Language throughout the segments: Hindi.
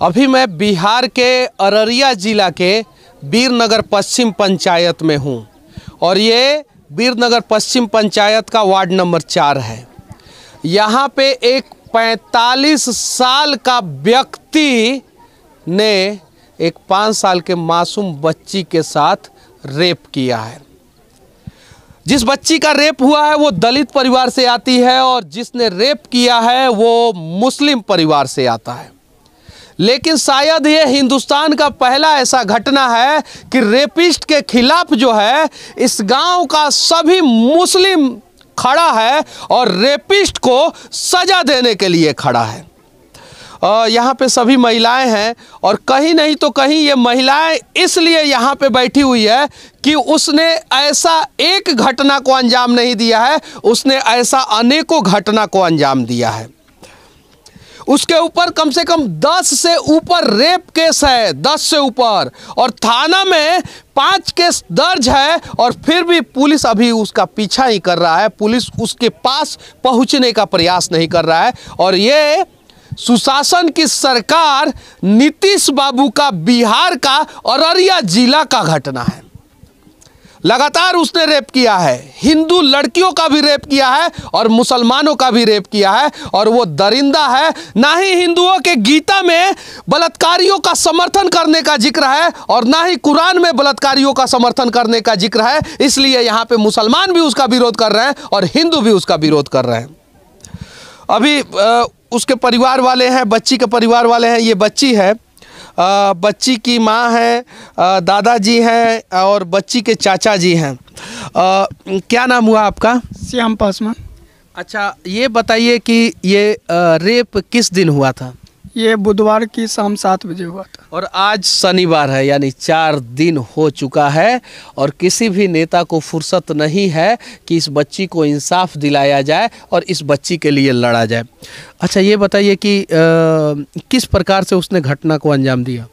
अभी मैं बिहार के अररिया जिला के वीरनगर पश्चिम पंचायत में हूँ और ये वीरनगर पश्चिम पंचायत का वार्ड नंबर 4 है। यहाँ पे एक 45 साल का व्यक्ति ने एक 5 साल के मासूम बच्ची के साथ रेप किया है। जिस बच्ची का रेप हुआ है वो दलित परिवार से आती है और जिसने रेप किया है वो मुस्लिम परिवार से आता है। लेकिन शायद ये हिंदुस्तान का पहला ऐसा घटना है कि रेपिस्ट के खिलाफ जो है इस गांव का सभी मुस्लिम खड़ा है और रेपिस्ट को सजा देने के लिए खड़ा है। यहाँ पे सभी महिलाएं हैं और कहीं नहीं तो कहीं ये महिलाएं इसलिए यहाँ पे बैठी हुई है कि उसने ऐसा एक घटना को अंजाम नहीं दिया है, उसने ऐसा अनेकों घटना को अंजाम दिया है। उसके ऊपर कम से कम 10 से ऊपर रेप केस है, 10 से ऊपर, और थाना में 5 केस दर्ज है और फिर भी पुलिस अभी उसका पीछा ही कर रहा है। पुलिस उसके पास पहुंचने का प्रयास नहीं कर रहा है और ये सुशासन की सरकार नीतीश बाबू का बिहार का अररिया जिला का घटना है। लगातार उसने रेप किया है, हिंदू लड़कियों का भी रेप किया है और मुसलमानों का भी रेप किया है और वो दरिंदा है। ना ही हिंदुओं के गीता में बलात्कारियों का समर्थन करने का जिक्र है और ना ही कुरान में बलात्कारियों का समर्थन करने का जिक्र है। इसलिए यहाँ पे मुसलमान भी उसका विरोध कर रहे हैं और हिंदू भी उसका विरोध कर रहे हैं। अभी उसके परिवार वाले हैं, बच्ची के परिवार वाले हैं। ये बच्ची है, बच्ची की माँ है, दादाजी हैं और बच्ची के चाचा जी हैं। क्या नाम हुआ आपका? श्याम पासवान। अच्छा, ये बताइए कि ये रेप किस दिन हुआ था? ये बुधवार की शाम 7 बजे हुआ था और आज शनिवार है, यानी 4 दिन हो चुका है और किसी भी नेता को फुर्सत नहीं है कि इस बच्ची को इंसाफ दिलाया जाए और इस बच्ची के लिए लड़ा जाए। अच्छा, ये बताइए कि किस प्रकार से उसने घटना को अंजाम दिया?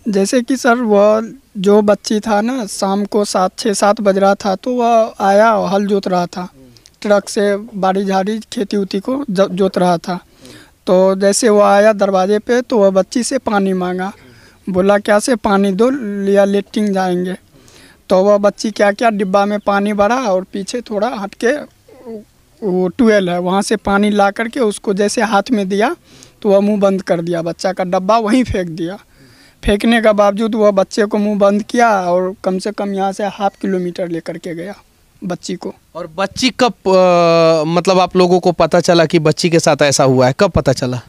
जैसे कि सर, वह जो बच्ची था ना, शाम को 6-7 बज रहा था तो वह आया, हल जोत रहा था, ट्रक से बाड़ी झाड़ी खेती उती को जोत रहा था। तो जैसे वो आया दरवाजे पे तो वह बच्ची से पानी मांगा, बोला क्या से पानी दो, लिया लेटरिन जाएंगे। तो वह बच्ची क्या क्या डिब्बा में पानी भरा और पीछे थोड़ा हट के वो ट्यूबवेल है वहाँ से पानी ला करके उसको जैसे हाथ में दिया तो वह मुंह बंद कर दिया, बच्चा का डब्बा वहीं फेंक दिया। फेंकने का बावजूद वह बच्चे को मुंह बंद किया और कम से कम यहाँ से 1/2 किलोमीटर लेकर के गया बच्ची को। और बच्ची कब मतलब आप लोगों को पता चला कि बच्ची के साथ ऐसा हुआ है? कब पता चला?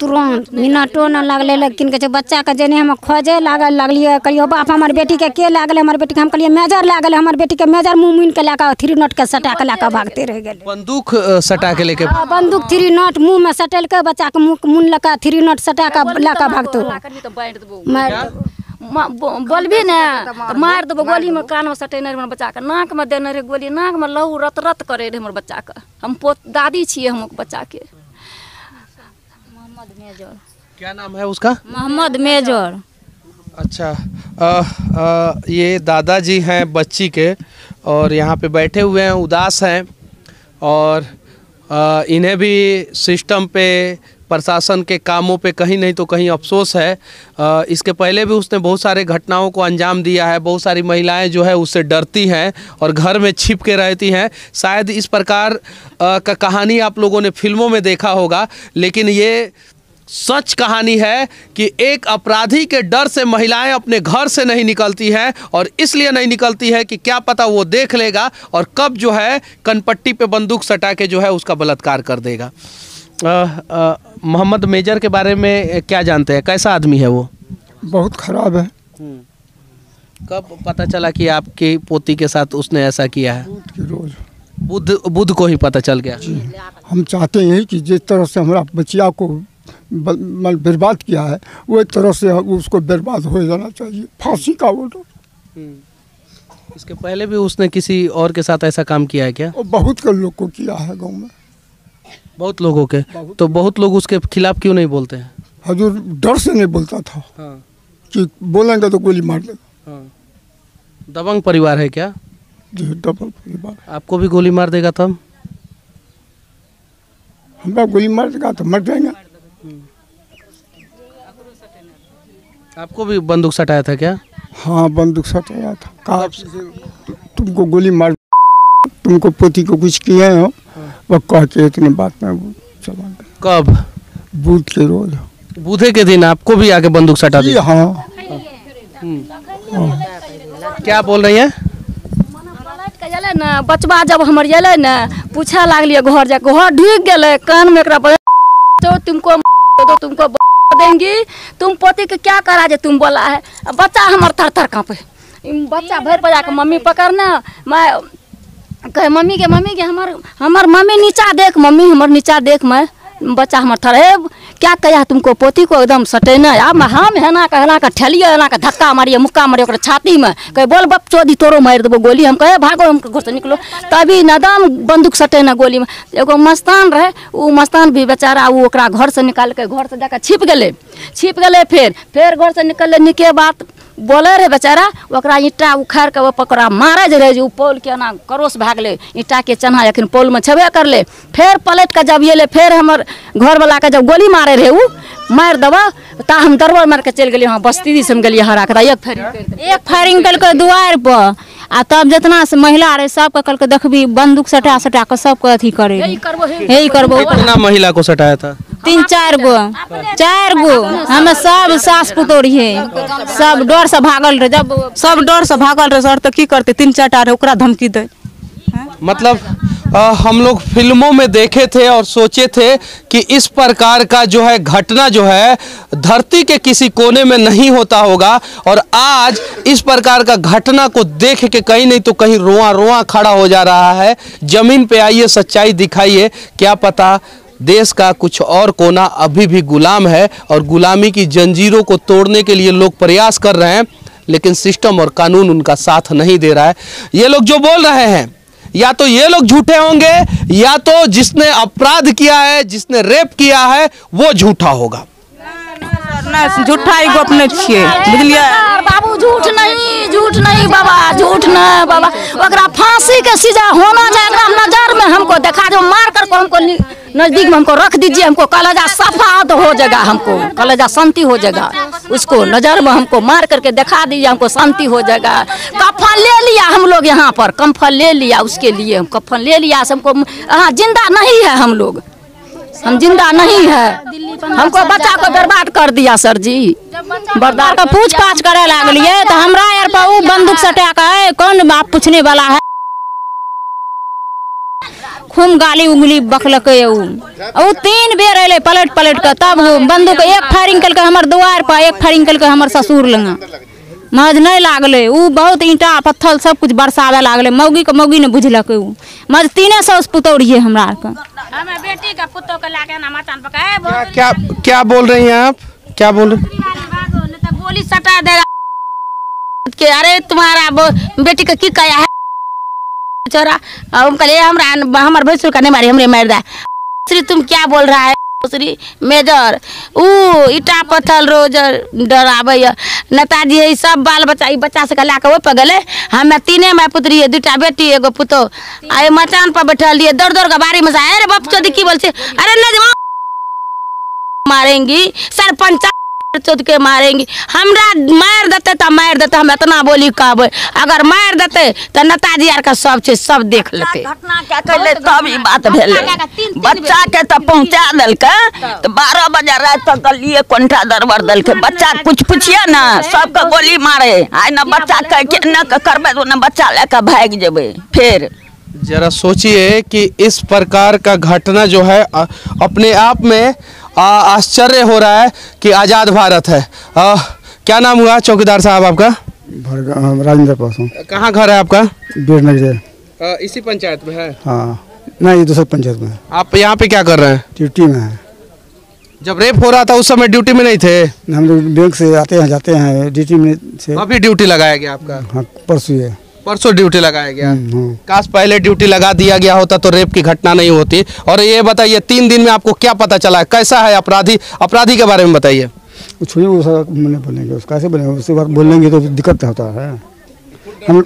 तुरंत मिनटो न लगले। लेकिन कहे बच्चा के जेने हम खोजे लगलिए, कहियो बाप हमार बेटी के लागल, हमार बेटी के हम कहलिए मेजर लागल, हमार बेटी के मेजर मुँह मुन के लेकर 3 नोट के सटा के लेकर भागते रह गए। बंदूक सटा के लेके? बंदूक 3 नोट मुँह में सटल के बच्चा के मुँह लेकर 3 नोट सटा के लेकर भागते। बोलबी ने तो मार देबो गोली में, कान में सटेने हमर बच्चा के, नाक में देने रहे गोली, नाक में लहू रत रत करे रहे हमर बच्चा के। हम दादी छिए हम बच्चा के। मोहम्मद मेजर। क्या नाम है उसका? मोहम्मद मेजर। अच्छा, ये दादाजी हैं बच्ची के और यहाँ पे बैठे हुए हैं, उदास हैं और इन्हें भी सिस्टम पे, प्रशासन के कामों पे कहीं नहीं तो कहीं अफसोस है। इसके पहले भी उसने बहुत सारे घटनाओं को अंजाम दिया है। बहुत सारी महिलाएं जो है उससे डरती हैं और घर में छिप के रहती हैं। शायद इस प्रकार का कहानी आप लोगों ने फिल्मों में देखा होगा, लेकिन ये सच कहानी है कि एक अपराधी के डर से महिलाएं अपने घर से नहीं निकलती हैं और इसलिए नहीं निकलती है कि क्या पता वो देख लेगा और कब जो है कनपट्टी पे बंदूक सटा के जो है उसका बलात्कार कर देगा। मोहम्मद मेजर के बारे में क्या जानते हैं? कैसा आदमी है वो? बहुत खराब है। कब पता चला कि आपकी पोती के साथ उसने ऐसा किया है? रोज बुध को ही पता चल गया। हम चाहते हैं कि जिस तरह से हमारा बच्चिया को बर्बाद किया है वो तरह से उसको बर्बाद हो जाना चाहिए, फांसी का ऑर्डर। इसके पहले भी उसने किसी और के साथ ऐसा काम किया है क्या? बहुत के लोग को किया है गांव में, बहुत लोगों के। तो बहुत लोग उसके खिलाफ क्यों नहीं बोलते हैं? हजूर डर से नहीं बोलता था। हाँ। कि बोलेंगे तो गोली मार देगा। हाँ। दबंग परिवार है क्या? जी, दबंग परिवार। आपको भी गोली मार देगा तब? हमें गोली मार देगा तो मर जाएंगे। आपको भी बंदूक सटाया था क्या? हाँ, बंदूक सटाया था। कहा तुमको गोली मार, तुमको पोती को कुछ किए हो, वो कह के इतनी बात में चला गया। कब? बुध के रोज। बूधे के दिन आपको भी आके बंदूक सटा दी? हाँ। क्या बोल रही हैं? एले ना बचवा जब हमर एले ना पूछा लागलिए घर जाके, घर ढुक गेले कान में एकरा पर तो तुमको देंगी, तुम पोती के क्या करा जे तुम बोला है। बच्चा हमर थर थर कांपे, बच्चा भर बजा के मम्मी पकड़ना, मैं कहे मम्मी के हमर मम्मी नीचा देख, मम्मी हमर नीचा देख। मैं बच्चा हमर थर है क्या कहा तुमको पोती को एकदम सटेना। अब हम हेना का ठेलिए हेना का धक्का मारिए, मुक्का मारिए ओकरा छाती में, कहे बोल बप चोदी तोरो मार देबो गोली। हम कहे भागो, हम घर से निकलो, तभी नदम बंदूक सटेना गोली में। एगो मस्तान रहे, वो मस्तान भी बेचारा वो ओकरा घर से निकाल के घर से जाकर छिप गेले। फिर घर से निकलले निके बात बोले रहे बेचारा, ओकरा ईंटा उखाड़ के वो पकड़ा मारे जे रहे, जो पोल के ना करोस भागले, ईंटा के चन्हा अखन पोल में छबे करले। फिर पलट के जब ये फिर हमर घर वाला के जब गोली मारे रहे उ मार दबा ता हम दरबार मार के चल गेलिए। हाँ बस्ती से हम गेलिए हरा के एक फायरिंग कल दुआर पर, आ तब जितना से महिला रहे सबके कल के देखबी बंदूक सटा के सबके अथी करे, यही करबो। कितना महिला को सटाया था? 3-4 गो हमें सब सास पुतोरी है, सब डर से भागल रहे। जब सब डर से भागल रहे सर तो की करते, 3-4 रहे ओकरा धमकी दे। मतलब हम लोग फिल्मों में देखे थे और सोचे थे कि इस प्रकार का जो है घटना जो है धरती के किसी कोने में नहीं होता होगा, और आज इस प्रकार का घटना को देख के कहीं नहीं तो कहीं रोआ रोआ खड़ा हो जा रहा है। जमीन पे आइए, सच्चाई दिखाइए, क्या पता देश का कुछ और कोना अभी भी गुलाम है और गुलामी की जंजीरों को तोड़ने के लिए लोग प्रयास कर रहे हैं, लेकिन सिस्टम और कानून उनका साथ नहीं दे रहा है। ये लोग जो बोल रहे हैं या तो ये लोग झूठे होंगे, या तो जिसने अपराध किया है, जिसने रेप किया है वो झूठा होगा। झूठा ही अपने छिए, बुझलिए बाबू, झूठ नहीं बाबा, झूठ नहीं बाबा। ओकरा फांसी के सजा होना चाहिए, नजर में हमको दिखा दो, मार कर हमको नजदीक में हमको रख दीजिए, हमको कलेजा सफा तो हो जाएगा, हमको कलेजा शांति हो जाएगा। उसको नजर में हमको मार करके दिखा दीजिए, हमको शांति हो जाएगा। कफन ले लिया हम लोग यहाँ पर, कफन ले लिया, उसके लिए हम कफन ले लिया। हमको हाँ जिंदा नहीं है, हम लोग हम जिंदा नहीं है, हमको बच्चा को बर्बाद कर दिया सर जी। बर्बाद का पूछ पाछ करे लागलिए तो हमरा यार पर वो बंदूक सटा के कौन बाप पूछने वाला है। खूब गाली उंगली बकलके उ 3 बेर अले पलट के, तब बंदूक एक फायरिंग कल के हमर द्वार पर, एक फायरिंग कल के हमर ससुर लंगा मज नहीं लागले। उ बहुत ईंटा पत्थर सब कुछ बरसावे लागले, मौगी ने बुझलक। उ मज 300 पुतौरिए हमरा आर के, हमें बेटी का पुतो के लाके ना मचान पकाए। क्या बोल रही हैं आप? क्या बोल रही? तो गोली सटा दे के, अरे तुम्हारा बेटी का की कया है चोरा, हम कहले हमरा हमर भैंसुर का नहीं मारी, हमरे मार दा। श्री तुम क्या बोल रहा है श्री मेजर? ऊ ईटा पत्थर रोज डराबै नेताजी है, सब बाल बच्चा ई बच्चा से ला के ओप गले। हमें 3 माय पुत्री है, 2टा बेटी एगो पुतो, आए मचान पर बैठल दिए, दौड़ के बारी में जाए। अरे बाप चोदी की बोल छे? अरे न मारेंगी सरपंच चोद के मारेंगी, हमरा मार देते तो मार देते, हम इतना बोली कहब। अगर मार देते तो नेताजी आर का सब चीज सब देख लेते। घटना क्या कहले तब ई बात भेले, बच्चा के तो पहुंचा दलके तो 12 बजे रात तक लिए कोंठा दरबार दलके। बच्चा कुछ पूछिए ना, सबके गोली मारे, आइ ना बच्चा के न करबे तो न बच्चा लेके भाग जेबे। फिर जरा सोचिए कि इस प्रकार का घटना जो है अपने आप में आश्चर्य हो रहा है कि आज़ाद भारत है। क्या नाम हुआ चौकीदार साहब आपका? राजेंद्र पासवान। कहाँ घर है आपका? बीरनगर। इसी पंचायत में है? हाँ नहीं, दूसरे पंचायत में। आप यहाँ पे क्या कर रहे हैं? ड्यूटी में है। जब रेप हो रहा था उस समय ड्यूटी में नहीं थे? हम लोग बैंक से आते हैं जाते हैं, ड्यूटी में से अभी ड्यूटी लगाया गया आपका? हाँ परसों परसों ड्यूटी लगाया गया। काश पहले ड्यूटी लगा दिया गया होता तो रेप की घटना नहीं होती। और ये बताइए 3 दिन में आपको क्या पता चला, कैसा है अपराधी के बारे में बताइए। छोड़िए वो सब नहीं बोलेंगे, उसका कैसे बोलेंगे, उसके बाद बोलेंगे तो दिक्कत होता है। हम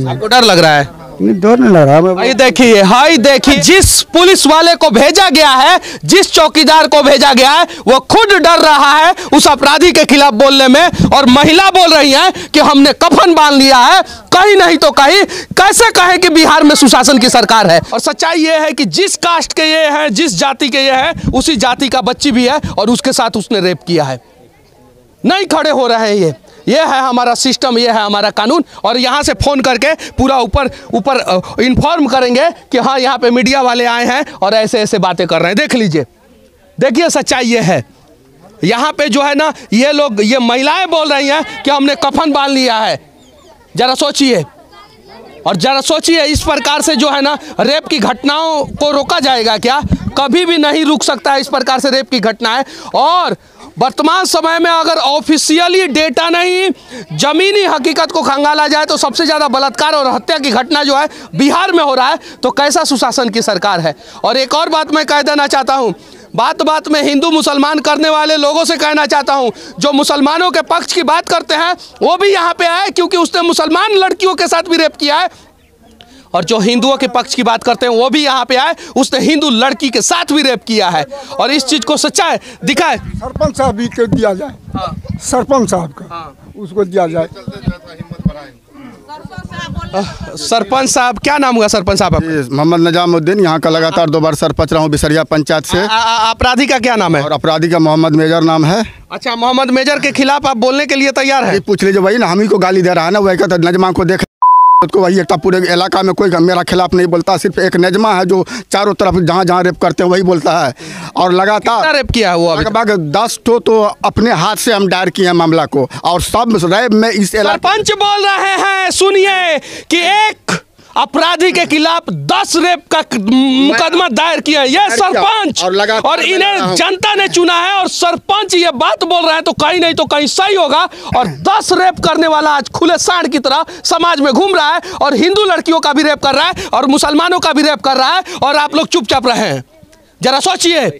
आपको डर लग रहा है? डर नहीं लग रहा। भाई देखिए, हाई देखिए, जिस पुलिस वाले को भेजा गया है, जिस चौकीदार को भेजा गया है, वो खुद डर रहा है उस अपराधी के खिलाफ बोलने में। और महिला बोल रही है कि हमने कफन बांध लिया है, कहीं नहीं तो कहीं। कैसे कहें कि बिहार में सुशासन की सरकार है। और सच्चाई ये है कि जिस कास्ट के ये हैं, जिस जाति के ये हैं, उसी जाति का बच्ची भी है और उसके साथ उसने रेप किया है। नहीं खड़े हो रहे हैं। ये है हमारा सिस्टम, ये है हमारा कानून। और यहाँ से फ़ोन करके पूरा ऊपर इन्फॉर्म करेंगे कि हाँ यहाँ पे मीडिया वाले आए हैं और ऐसे ऐसे बातें कर रहे हैं। देख लीजिए, देखिए सच्चाई ये है। यहाँ पे जो है ना, ये लोग, ये महिलाएं बोल रही हैं कि हमने कफन बांध लिया है। जरा सोचिए, और जरा सोचिए, इस प्रकार से जो है ना रेप की घटनाओं को रोका जाएगा क्या? कभी भी नहीं रुक सकता है इस प्रकार से रेप की घटनाएं। और वर्तमान समय में अगर ऑफिशियली डेटा नहीं, जमीनी हकीकत को खंगाला जाए तो सबसे ज़्यादा बलात्कार और हत्या की घटना जो है बिहार में हो रहा है। तो कैसा सुशासन की सरकार है। और एक और बात मैं कह देना चाहता हूँ, बात बात में हिंदू मुसलमान करने वाले लोगों से कहना चाहता हूं, जो मुसलमानों के पक्ष की बात करते हैं वो भी यहां पे आए, क्योंकि उसने मुसलमान लड़कियों के साथ भी रेप किया है। और जो हिंदुओं के पक्ष की बात करते हैं वो भी यहां पे आए, उसने हिंदू लड़की के साथ भी रेप किया है। और इस चीज को सच्चाई दिखाए। सरपंच साहब भी कर दिया जाए। हाँ। सरपंच साहब का उसको दिया जाए। सरपंच साहब, क्या नाम हुआ सरपंच साहब? मोहम्मद निजामुद्दीन, यहाँ का लगातार 2 बार सरपंच रहा हूँ बिसरिया पंचायत से। अपराधी का क्या नाम है? और अपराधी का मोहम्मद मेजर नाम है। अच्छा, मोहम्मद मेजर के खिलाफ आप बोलने के लिए तैयार है? पूछ लीजिए, वही ना हम ही को गाली दे रहा है ना। वही कहता नजमा को देख को, वही एक पूरे इलाका में कोई मेरा खिलाफ नहीं बोलता। सिर्फ एक नजमा है जो चारों तरफ जहाँ जहाँ रेप करते हैं वही बोलता है। और लगातार रेप किया हुआ लगभग 10 तो अपने हाथ से हम दायर किए हैं मामला को। और सब रेप में इस सरपंच बोल रहे हैं, सुनिए, कि एक अपराधी के खिलाफ 10 रेप का मुकदमा दायर किया है ये सरपंच। और इन्हें जनता ने चुना है और सरपंच ये बात बोल रहे हैं तो कहीं नहीं तो कहीं सही होगा। और 10 रेप करने वाला आज खुले सांड की तरह समाज में घूम रहा है और हिंदू लड़कियों का भी रेप कर रहा है और मुसलमानों का भी रेप कर रहा है। और आप लोग चुपचाप रहे हैं। जरा सोचिए,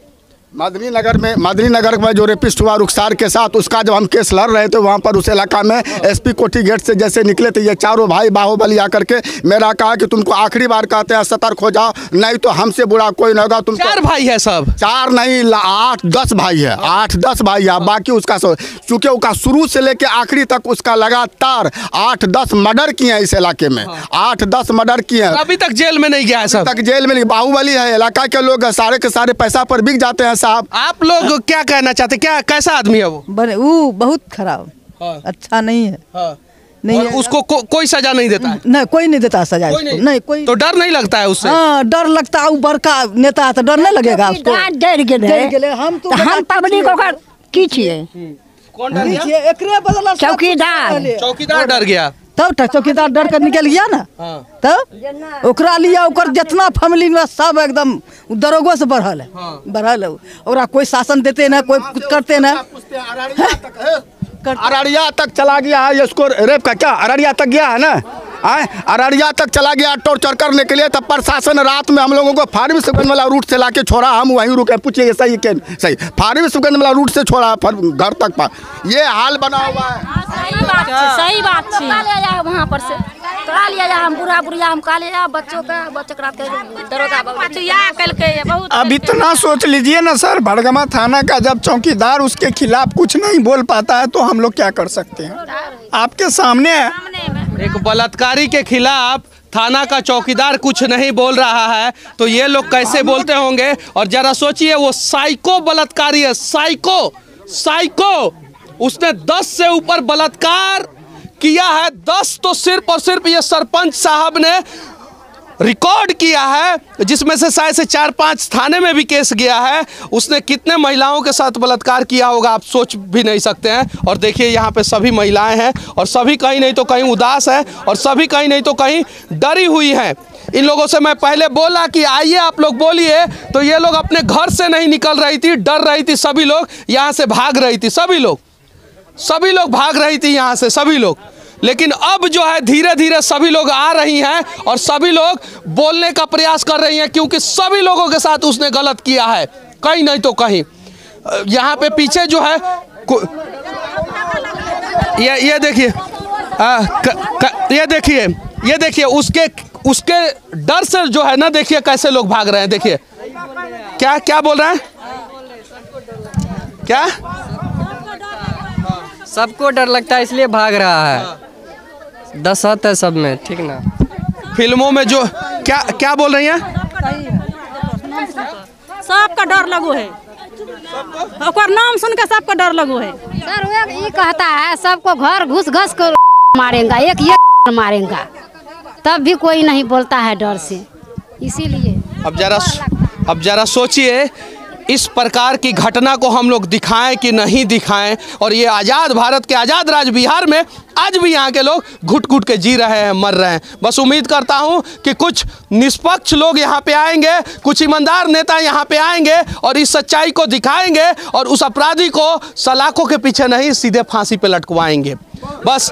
मदनी नगर में जो रेपिस्ट हुआ रुखसार के साथ, उसका जब हम केस लड़ रहे थे वहाँ पर उस इलाका में एसपी कोठी गेट से जैसे निकले थे ये चारों भाई बाहुबली आकर के मेरा कहा कि तुमको आखिरी बार कहते हैं सतर्क हो जाओ, नहीं तो हमसे बुरा कोई नहीं होगा। तुम 4 भाई है सब? 4 नहीं, 8-10 भाई है। 8-10 भाई है। बाकी उसका चूँकि उसका शुरू से लेके आखिरी तक उसका लगातार 8-10 मर्डर किए हैं इस इलाके में। 8-10 मर्डर किए हैं। अभी तक जेल में नहीं गया है सब? तक जेल में नहीं। बाहुबली है, इलाका के लोग सारे के सारे पैसा पर बिक जाते हैं साहब। आप लोग क्या कहना चाहते, क्या कैसा आदमी है वो? वो बहुत खराब। हाँ। अच्छा नहीं है। हाँ। नहीं है। उसको कोई सजा नहीं देता है? नहीं, कोई नहीं देता सजा। नहीं कोई। तो डर नहीं लगता है उससे? हाँ, डर लगता है। वो बड़का नेता है तो डर नहीं लगेगा उसको? डर गेले हम पब्लिक ओकर की छिए? कौन डर गया? एकरे बदला चौकीदार डर गया। तब चौकीदार डर कर निकल गया ना। तब ओकरा लिया ओकर जितना फैमिली में सब एकदम दरोगो से बढ़ल है। बढ़ल है। ओकरा कोई शासन देते ना, कोई कुछ करते ना। अररिया तक चला गया है इसको रेप का। क्या अररिया तक गया है ना? अररिया तक चला गया टॉर्चर करने के लिए। तब प्रशासन रात में हम लोगों को फारबिसगंज वाला रूट से लाके छोड़ा। हम वहीं रुके, पूछिए सही क्या सही, फारबिसगंज वाला रूट से छोड़ा घर तक पर। ये हाल बना हुआ है। सही बात है। वहाँ पर से करा लिया जा, हम पूरा बुढ़िया हम का लिया बच्चों का अब इतना सोच लीजिए ना सर, भड़गमा थाना का जब चौकीदार उसके खिलाफ कुछ नहीं बोल पाता है तो हम लोग क्या कर सकते हैं? आपके सामने है। एक बलात्कारी के खिलाफ थाना का चौकीदार कुछ नहीं बोल रहा है तो ये लोग कैसे बोलते होंगे? और जरा सोचिए, वो साइको बलात्कारी है। साइको उसने 10 से ऊपर बलात्कार किया है। 10 तो सिर्फ और सिर्फ ये सरपंच साहब ने रिकॉर्ड किया है, जिसमें से शायद से 4-5 थाने में भी केस गया है। उसने कितने महिलाओं के साथ बलात्कार किया होगा आप सोच भी नहीं सकते हैं। और देखिए यहाँ पे सभी महिलाएं हैं और सभी कहीं नहीं तो कहीं उदास है और सभी कहीं नहीं तो कहीं डरी हुई हैं। इन लोगों से मैं पहले बोला कि आइए आप लोग बोलिए, तो ये लोग अपने घर से नहीं निकल रही थी, डर रही थी। सभी लोग यहाँ से भाग रही थी, सभी लोग भाग रही थी यहाँ से, सभी लोग। लेकिन अब जो है धीरे धीरे सभी लोग आ रही हैं और सभी लोग बोलने का प्रयास कर रही हैं, क्योंकि सभी लोगों के साथ उसने गलत किया है कहीं नहीं तो कहीं। यहाँ पे पीछे जो है ये देखिए, ये देखिए उसके डर से जो है ना, देखिए कैसे लोग भाग रहे हैं। देखिए क्या क्या बोल रहे हैं, क्या सबको डर लगता है इसलिए भाग रहा है। दहशत है सब में, ठीक ना। फिल्मों में जो क्या क्या बोल रही हैं, सबका डर लगो है, ओकर नाम सुन के सबका डर लगो है। सर वो ये कहता है सबको घर घुस घस कर मारेगा, एक ये मारेगा, तब भी कोई नहीं बोलता है डर से, इसीलिए। अब जरा सोचिए, इस प्रकार की घटना को हम लोग दिखाएं कि नहीं दिखाएं। और ये आज़ाद भारत के आज़ाद राज्य बिहार में आज भी यहाँ के लोग घुट घुट के जी रहे हैं, मर रहे हैं। बस उम्मीद करता हूँ कि कुछ निष्पक्ष लोग यहाँ पे आएंगे, कुछ ईमानदार नेता यहाँ पे आएंगे और इस सच्चाई को दिखाएंगे और उस अपराधी को सलाखों के पीछे नहीं, सीधे फांसी पे लटकवाएंगे। बस